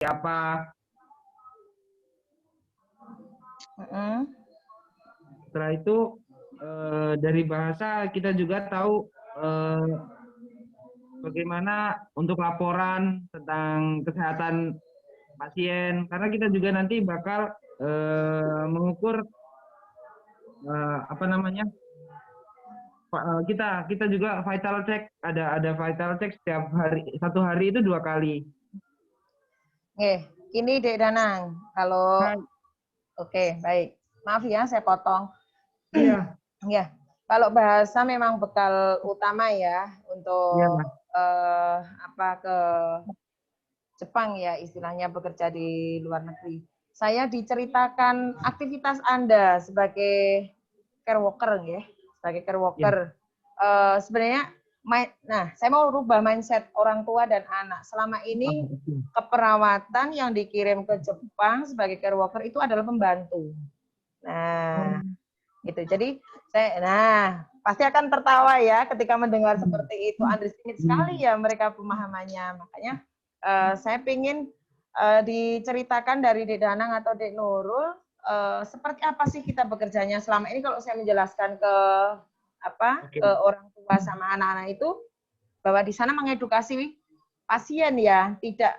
apa. Setelah itu dari bahasa kita juga tahu bagaimana untuk laporan tentang kesehatan pasien, karena kita juga nanti bakal mengukur apa namanya, kita juga vital check, ada vital check setiap hari, 1 hari itu 2 kali. Ini Dek Danang, kalau oke, baik. Maaf ya, saya potong. Iya. Ya, kalau bahasa memang bekal utama ya untuk ke Jepang ya, istilahnya bekerja di luar negeri. Saya diceritakan aktivitas Anda sebagai care worker ya, sebagai care worker. Sebenarnya saya mau rubah mindset orang tua dan anak. Selama ini keperawatan yang dikirim ke Jepang sebagai care worker itu adalah pembantu. Nah, gitu. Jadi pasti akan tertawa ya ketika mendengar seperti itu. Underestimate sekali ya mereka pemahamannya. Makanya saya ingin diceritakan dari Dek Danang atau Dek Nurul seperti apa sih kita bekerjanya selama ini. Kalau saya menjelaskan ke ke orang tua sama anak-anak itu bahwa di sana mengedukasi pasien ya, tidak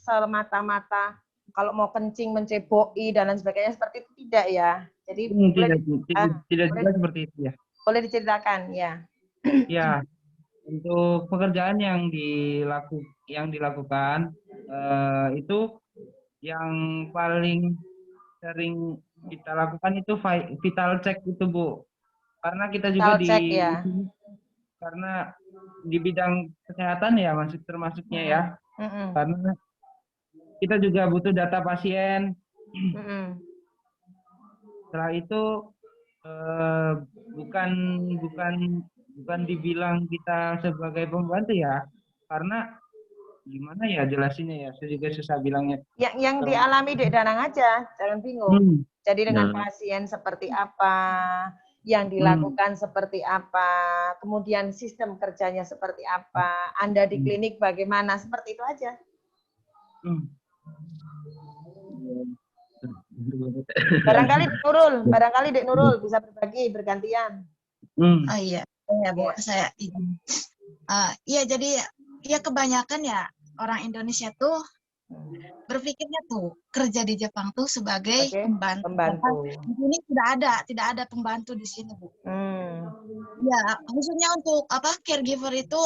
semata-mata kalau mau kencing menceboi dan lain sebagainya, seperti itu tidak ya. Jadi tidak juga seperti itu ya. Boleh diceritakan ya. Ya, untuk pekerjaan yang dilakukan itu yang paling sering kita lakukan itu vital check itu, Bu. Karena kita juga karena di bidang kesehatan ya termasuknya ya. Karena kita juga butuh data pasien. Setelah itu bukan dibilang kita sebagai pembantu ya, karena gimana ya jelasinnya ya, saya juga susah bilangnya. Yang dialami Dek Danang aja, jangan bingung. Jadi dengan pasien seperti apa, yang dilakukan seperti apa, kemudian sistem kerjanya seperti apa, Anda di klinik bagaimana, seperti itu aja. Barangkali Dek Nurul bisa berbagi bergantian. Oh iya, ya Bu, saya iya, jadi ya kebanyakan ya orang Indonesia tuh berpikirnya tuh kerja di Jepang tuh sebagai pembantu. Di sini tidak ada pembantu di sini, Bu. Ya, khususnya untuk caregiver itu,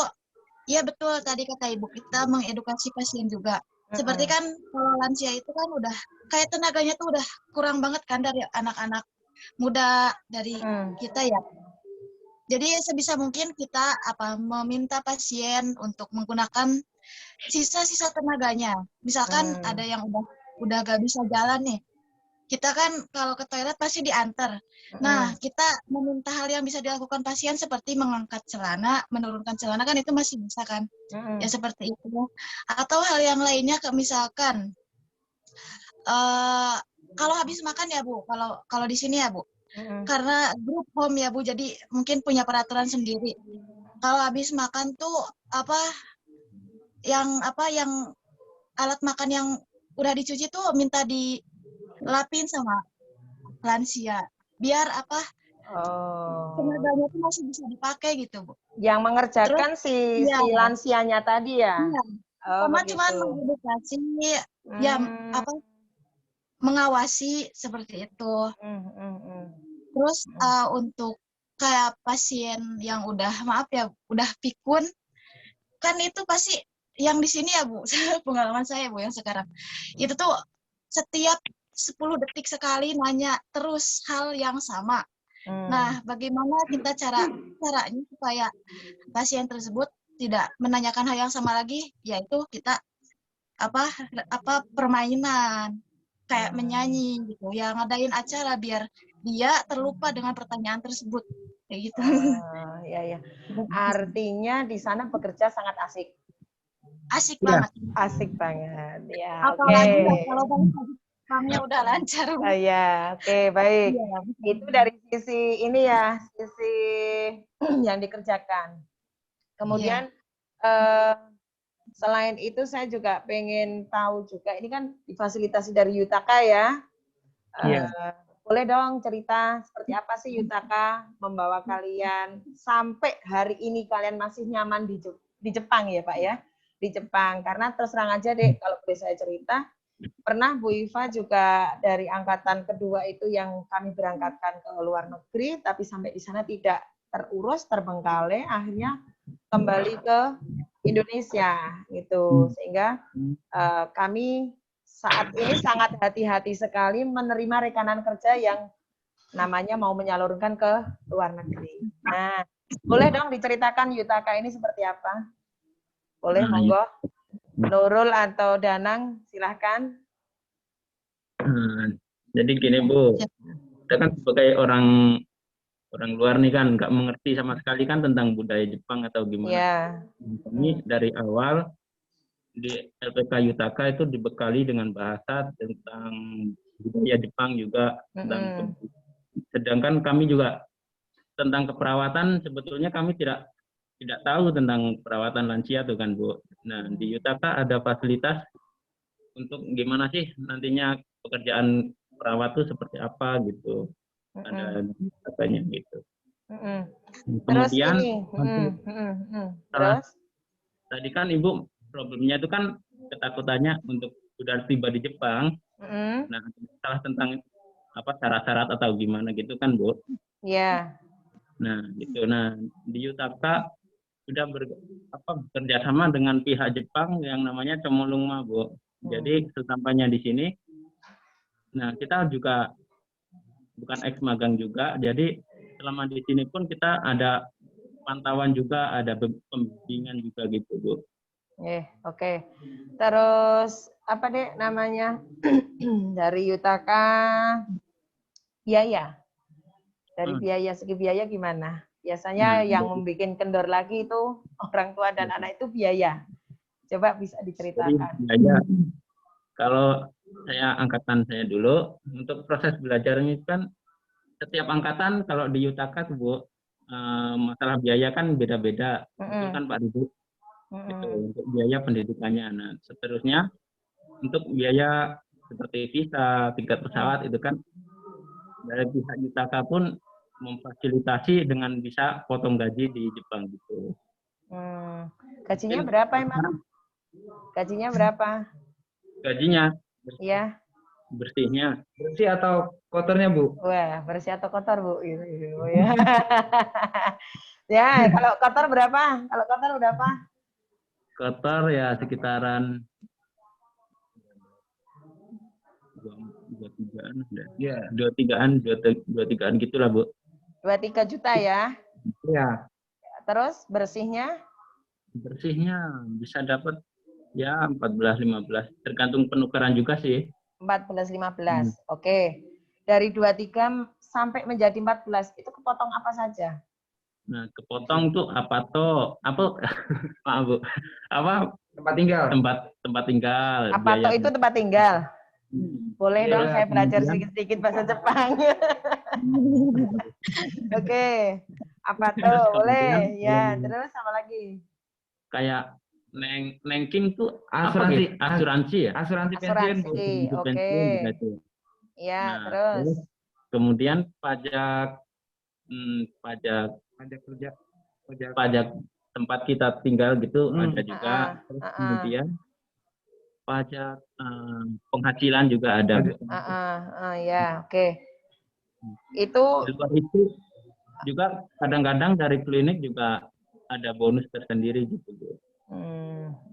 ya betul tadi kata Ibu, kita mengedukasi pasien juga. Seperti kan kalau lansia itu kan udah kayak tenaganya tuh udah kurang banget kan dari anak-anak muda dari kita ya. Jadi sebisa mungkin kita meminta pasien untuk menggunakan sisa-sisa tenaganya. Misalkan ada yang udah gak bisa jalan nih. Kita kan kalau ke toilet pasti diantar. Nah, kita meminta hal yang bisa dilakukan pasien seperti mengangkat celana, menurunkan celana kan itu masih bisa kan. Ya seperti itu. Atau hal yang lainnya misalkan kalau habis makan ya Bu, kalau di sini ya Bu. Karena group home ya Bu, jadi mungkin punya peraturan sendiri. Kalau habis makan tuh yang alat makan yang udah dicuci tuh minta dilapin sama lansia, biar tenaganya tuh masih bisa dipakai gitu Bu. Yang mengerjakan si lansianya tadi ya. Cuma mengedukasi ya mengawasi seperti itu. Terus untuk kayak pasien yang udah udah pikun, kan itu pasti yang di sini ya Bu, pengalaman saya Bu yang sekarang, itu tuh setiap 10 detik sekali nanya terus hal yang sama. Nah, bagaimana kita caranya supaya pasien tersebut tidak menanyakan hal yang sama lagi, yaitu kita permainan kayak menyanyi gitu, yang ngadain acara biar dia terlupa dengan pertanyaan tersebut kayak gitu. Ya. Artinya di sana bekerja sangat asik. Asik banget. Asik banget. Ya, apalagi kalau banknya udah lancar. Ya, baik. Itu dari sisi ini ya, sisi yang dikerjakan. Kemudian Selain itu saya juga pengen tahu juga, ini kan difasilitasi dari Yutaka ya. Iya. Boleh dong cerita seperti apa sih Yutaka membawa kalian sampai hari ini kalian masih nyaman di Jepang ya Pak ya? Di Jepang. Karena terus terang aja deh, kalau boleh saya cerita, pernah Bu Iva juga dari angkatan kedua itu yang kami berangkatkan ke luar negeri, tapi sampai di sana tidak terurus, terbengkalai, akhirnya kembali ke Indonesia gitu. Sehingga kami saat ini sangat hati-hati sekali menerima rekanan kerja yang namanya mau menyalurkan ke luar negeri. Nah, boleh dong diceritakan Yutaka ini seperti apa? Boleh, monggo. Nurul atau Danang, silahkan. Jadi gini Bu, kita kan sebagai orang luar nih kan nggak mengerti sama sekali kan tentang budaya Jepang atau gimana. Ya. Kami dari awal di LPK Yutaka itu dibekali dengan bahasa tentang budaya Jepang juga, sedangkan kami juga tentang keperawatan sebetulnya kami tidak tahu tentang perawatan lansia tuh kan Bu. Nah di Yutaka ada fasilitas untuk gimana sih nantinya pekerjaan perawat itu seperti apa gitu, ada katanya gitu. Kemudian terus tadi kan Ibu problemnya itu kan ketakutannya untuk sudah tiba di Jepang. Nah salah tentang apa syarat-syarat atau gimana gitu kan Bu. Iya. Nah gitu. Nah di Yutaka sudah bekerja sama dengan pihak Jepang yang namanya Comolungma Bu. Jadi sesampainya di sini, nah kita juga bukan ex magang juga, jadi selama di sini pun kita ada pantauan juga, ada pembimbingan juga gitu Bu. Oke. Terus apa deh namanya dari Yutaka biaya? Dari biaya, segi biaya gimana? Biasanya yang membuat kendor lagi itu orang tua dan anak itu biaya. Coba bisa diceritakan. Biaya, kalau angkatan saya dulu, untuk proses belajarnya itu kan setiap angkatan kalau di Yutaka tuh Bu, masalah biaya kan beda-beda. Itu kan Pak Dibu. Itu untuk biaya pendidikannya. Nah, seterusnya untuk biaya seperti visa, tiket pesawat itu kan dari pihak Yutaka pun memfasilitasi dengan bisa potong gaji di Jepang gitu. Gajinya berapa emang? Gajinya berapa? Gajinya? Iya. Bersihnya. Bersih atau kotornya Bu? Wah, bersih atau kotor Bu? Ya. Ya, kalau kotor berapa? Kalau kotor berapa? Kotor ya sekitaran 23-an, ya 23-an gitulah Bu. 23 juta ya? Iya. Terus bersihnya? Bersihnya bisa dapat ya 14-15, tergantung penukaran juga sih. 14-15, oke. Dari 23 sampai menjadi 14, itu kepotong apa saja? Nah, kepotong tuh apa maaf Bu, apa tempat tinggal? Tempat tinggal. Apa tuh itu tempat tinggal? Boleh dong saya belajar sedikit-sedikit bahasa Jepang. Oke. Apa tuh? Boleh. Ya, terus apa lagi? Kayak nengking tuh asuransi. Asuransi ya? Asuransi pensiun Bu. Oke. Iya, Nah, terus kemudian pajak kerja. Pajak tempat kita tinggal gitu ada juga. Terus kemudian pajak penghasilan juga ada. Ya, oke. Itu juga kadang-kadang dari klinik juga ada bonus tersendiri gitu.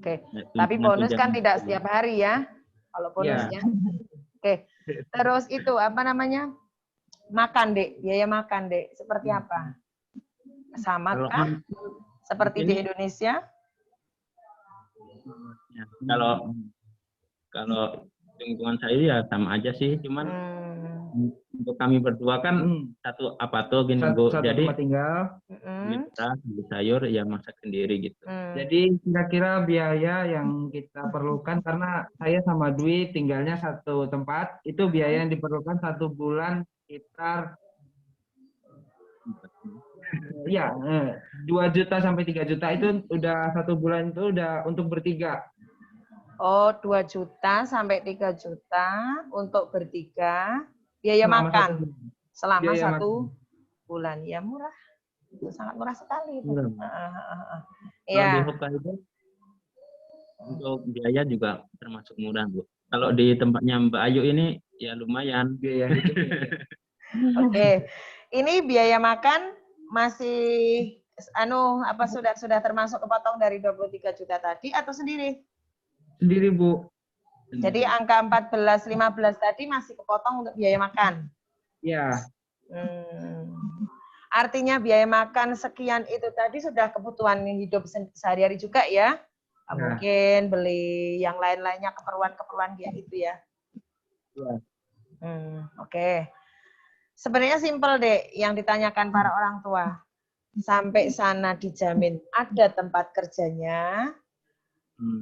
Oke. Tapi bonus kan tidak setiap hari ya. Kalau bonusnya. Oke. Terus itu apa namanya? Makan, Dek. Biaya makan, Dek. Seperti apa? Sama kah? Seperti di Indonesia? Ya, kalau lingkungan saya ya sama aja sih, cuman untuk kami berdua kan satu apa tuh gini Bu, jadi tempat tinggal, kita beli sayur ya masak sendiri gitu. Jadi kira-kira biaya yang kita perlukan, karena saya sama Dwi tinggalnya satu tempat, itu biaya yang diperlukan 1 bulan sekitar Iya, 2 juta sampai 3 juta itu udah 1 bulan itu udah untuk bertiga. Oh, 2 juta sampai 3 juta untuk bertiga, biaya Selama makan 1 bulan. selama Biaya 1 makan. bulan. Ya murah, itu sangat murah sekali itu. Murah. Kalau di Iya. Hokkaido untuk biaya juga termasuk murah, Bu. Kalau di tempatnya Mbak Ayu ini ya lumayan Biaya hidupnya. Oke. Ini biaya makan masih apa sudah termasuk kepotong dari 23 juta tadi atau sendiri? Sendiri, Bu. Jadi angka 14 15 tadi masih kepotong untuk biaya makan. Iya. Artinya biaya makan sekian itu tadi sudah kebutuhan hidup sehari-hari juga ya. Mungkin beli yang lain-lainnya keperluan-keperluan dia itu ya. Iya. Oke. Sebenarnya simpel deh yang ditanyakan para orang tua. Sampai sana dijamin ada tempat kerjanya,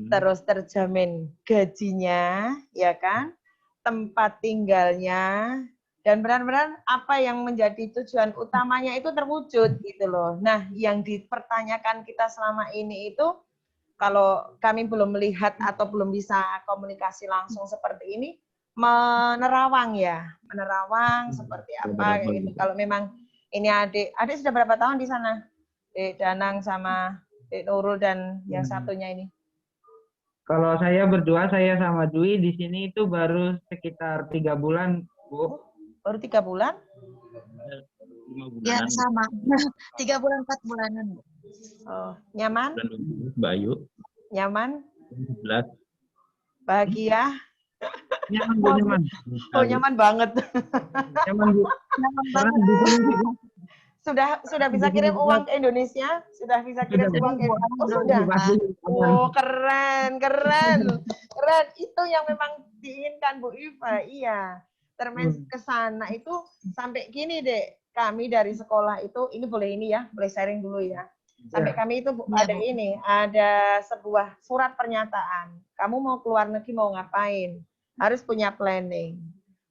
terus terjamin gajinya, ya kan? Tempat tinggalnya, dan benar-benar apa yang menjadi tujuan utamanya itu terwujud gitu loh. Nah, yang dipertanyakan kita selama ini itu kalau kami belum melihat atau belum bisa komunikasi langsung seperti ini, menerawang ya, menerawang seperti apa kayak gitu. Kalau memang ini adik sudah berapa tahun di sana? Dek Danang sama Dek Nurul dan yang satunya ini. Kalau saya berdua, saya sama Dwi di sini itu baru sekitar 3 bulan, Bu. Baru 3 bulan? 5 Ya, bulanan. sama. 3 bulan, 4 bulanan, Bu. Oh, nyaman? Mbak Ayu. Nyaman? 11. Bahagia? Nyaman, Bu, nyaman. Oh, nyaman banget. Nyaman, Bu. Nyaman Karena banget. di sini Sudah bisa kirim uang ke Indonesia? Sudah bisa kirim uang ke Indonesia? Oh, sudah. Oh, keren. Itu yang memang diinginkan Bu Iva. Iya. Termes ke sana itu sampai gini, Dek. Kami dari sekolah itu, ini boleh sharing dulu ya. Sampai kami itu ada sebuah surat pernyataan. Kamu mau keluar negeri mau ngapain? Harus punya planning.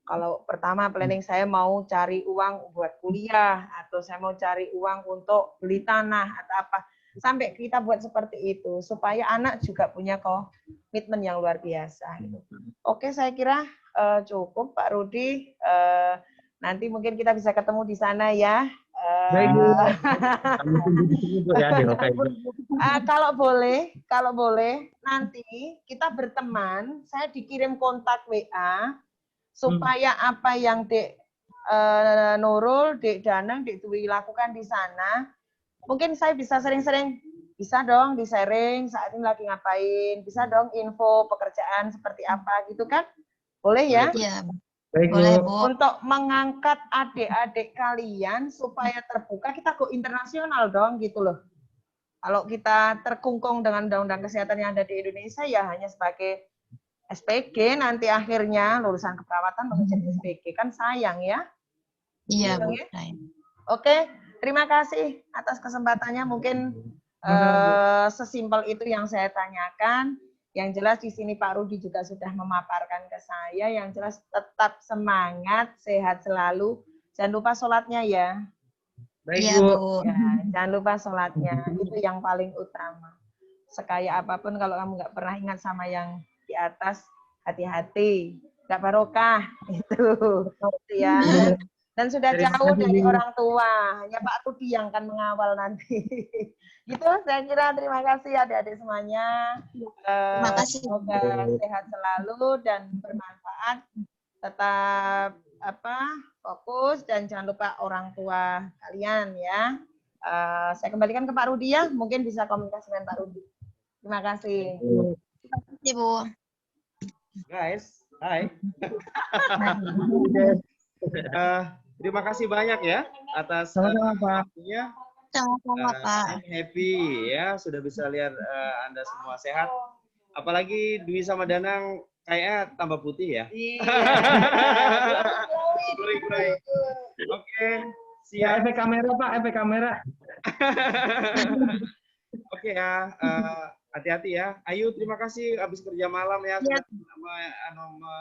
Kalau pertama planning saya mau cari uang buat kuliah atau saya mau cari uang untuk beli tanah atau apa. Sampai kita buat seperti itu supaya anak juga punya komitmen yang luar biasa. Oke, saya kira cukup Pak Rudi. Nanti mungkin kita bisa ketemu di sana ya. Baik, Bu. Kalau boleh nanti kita berteman, saya dikirim kontak WA supaya apa yang Dek Nurul, Dek Danang, Dek Dwi lakukan di sana, mungkin saya bisa sering-sering, bisa dong di-sharing saat ini lagi ngapain, bisa dong info pekerjaan seperti apa gitu kan? Boleh ya? Iya. Baik, Boleh, Bu. Bu. Untuk mengangkat adik-adik kalian supaya terbuka, kita go internasional dong gitu loh. Kalau kita terkungkung dengan undang-undang kesehatan yang ada di Indonesia ya hanya sebagai SPG, nanti akhirnya lulusan keperawatan langsung jadi SPG, kan sayang ya. Iya, Bu. Oke, terima kasih atas kesempatannya. Mungkin sesimpel itu yang saya tanyakan. Yang jelas di sini Pak Rudi juga sudah memaparkan ke saya. Yang jelas tetap semangat, sehat selalu. Jangan lupa sholatnya ya. Baik, Iya, Bu. Bu. Ya, jangan lupa sholatnya. Itu yang paling utama. Sekaya apapun kalau kamu nggak pernah ingat sama yang di atas, hati-hati. Nggak barokah. Itu ya. Dan sudah jauh dari orang tua. Hanya Pak Rudi yang akan mengawal nanti. Gitu, saya kira terima kasih adik-adik semuanya. Terima kasih. Semoga sehat selalu dan bermanfaat. Tetap fokus dan jangan lupa orang tua kalian ya. Saya kembalikan ke Pak Rudi ya. Mungkin bisa komunikasi dengan Pak Rudi. Terima kasih. Terima kasih, Bu. Guys, hai. Terima kasih banyak ya atas waktunya. Sama-sama, Pak. I'm happy ya sudah bisa lihat Anda semua sehat. Apalagi Dwi sama Danang kayaknya tambah putih ya. Iya. Oke, Ya, efek kamera, Pak, efek kamera. Oke ya, hati-hati ya. Ayu, terima kasih habis kerja malam ya sudah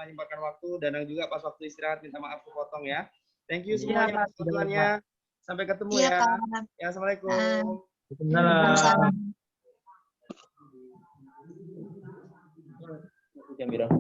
menyempatkan waktu. Danang juga pas waktu istirahat minta maaf kepotong ya. Thank you semuanya atas bantuannya. Sampai ketemu Iya, ya. Pak. Ya, assalamualaikum. Waalaikumsalam. Jam berapa?